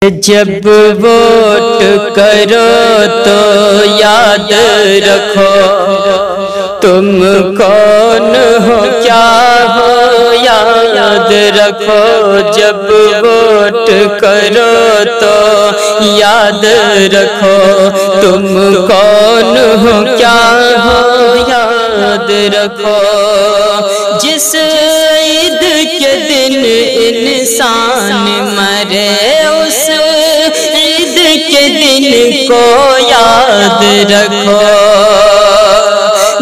جب ووٹ کرو تو یاد رکھو تم کون ہو کیا ہو یاد رکھو جب ووٹ کرو تو یاد رکھو تم کون ہو کیا ہو یاد رکھو جس عید کے دن انسان مرے اس عید کے دن کو یاد رکھو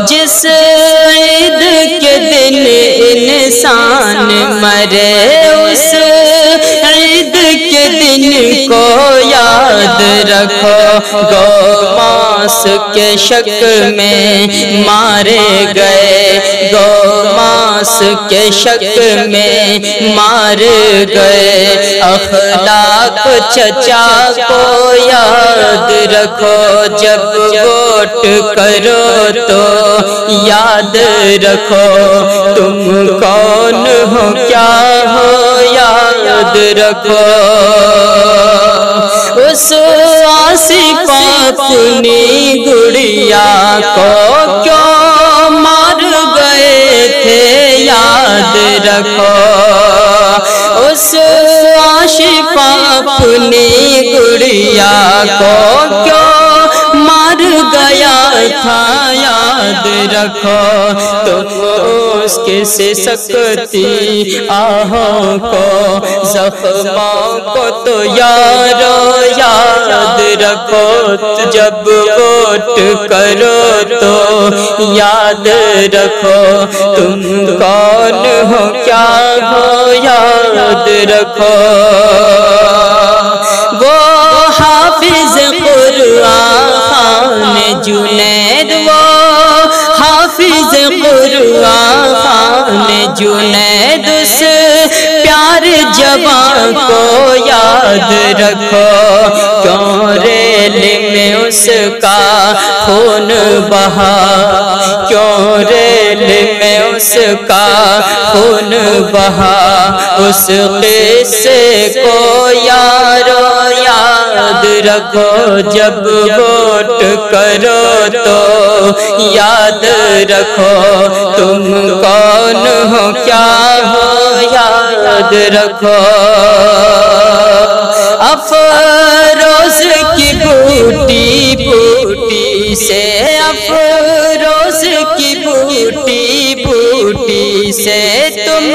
جس عید کے دن انسان مرے اس عید کے دن کو یاد رکھو گوماس کے شک میں مارے گئے گوماس کے شک میں مارے گئے اخلاق چچا کو یاد رکھو جب ووٹ کرو تو یاد رکھو تم کون ہو کیا ہو یاد رکھو اس آصف اپنی گڑیا کو کیوں مار گئے تھے یاد رکھو اس آصف اپنی گڑیا کو کیوں مار گیا تھا یاد رکھو تم اس کے سے سکتی آہوں کو زخموں کو تو یارو یاد رکھو جب ووٹ کرو تو یاد رکھو تم کون ہو کیا ہو یاد رکھو وہ حافظ قرآن جنید وہ حافظ قرآن جنید اس پیارے جوان کو یاد رکھو کیوں ریل میں اس کا خون بہا کیوں ریل میں اس کا خون بہا اس قصے کو یارو یاد رکھو جب ووٹ کرو تو یاد رکھو تم کون ہو کیا ہو یاد رکھو افروز کی بوٹی بوٹی سے افروز کی بوٹی بوٹی سے تم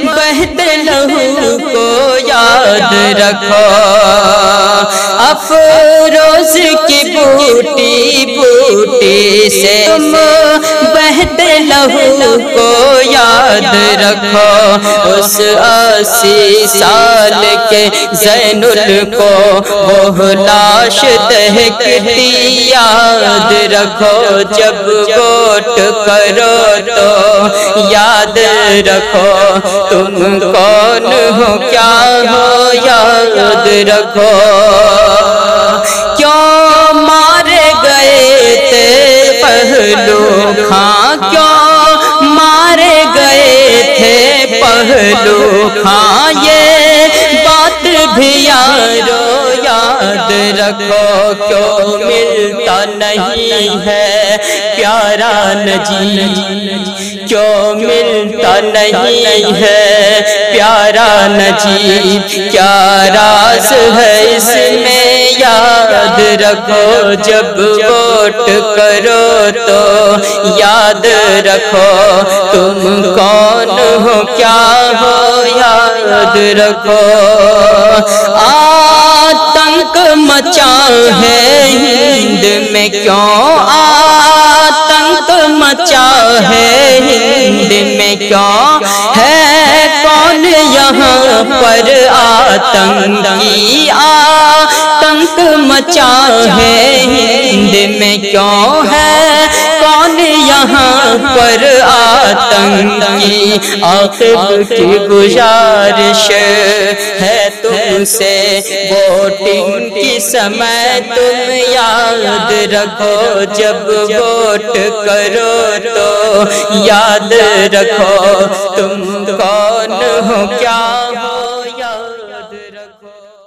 بہتے لہو کو یاد رکھو افروز کی بوٹی بوٹی سے تم بہتے لہو کو یاد رکھو اس 80 سال کے زین کو وہ لاش دہکتی یاد رکھو جب ووٹ کرو تو یاد رکھو تم کون ہو کیا ہو یاد رکھو کیوں مارے گئے تھے پہلو خاں کیوں مارے گئے تھے پہلو خاں یہ بات بھی یارو یاد رکھو کیوں ملتا نہیں ہے پیارا نجیب کیوں ملتا نہیں ہے پیارا نجیب کیا راز ہے اس میں یاد رکھو جب ووٹ کرو تو یاد رکھو تم کون ہو کیا ہو یاد رکھو آتنک مچا ہے ہند میں کیوں آتنک مچا ہے ہند میں کیوں ہے کون یہاں پر آتنکی آتنک مچا ہے ہند میں کیوں ہے کون یہاں پر آتنکی عاقب کی گزارش ہے تم سے ووٹنگ کی سمے تم یاد رکھو جب ووٹ کرو تو یاد رکھو تم کون ہو کیا ہو یاد رکھو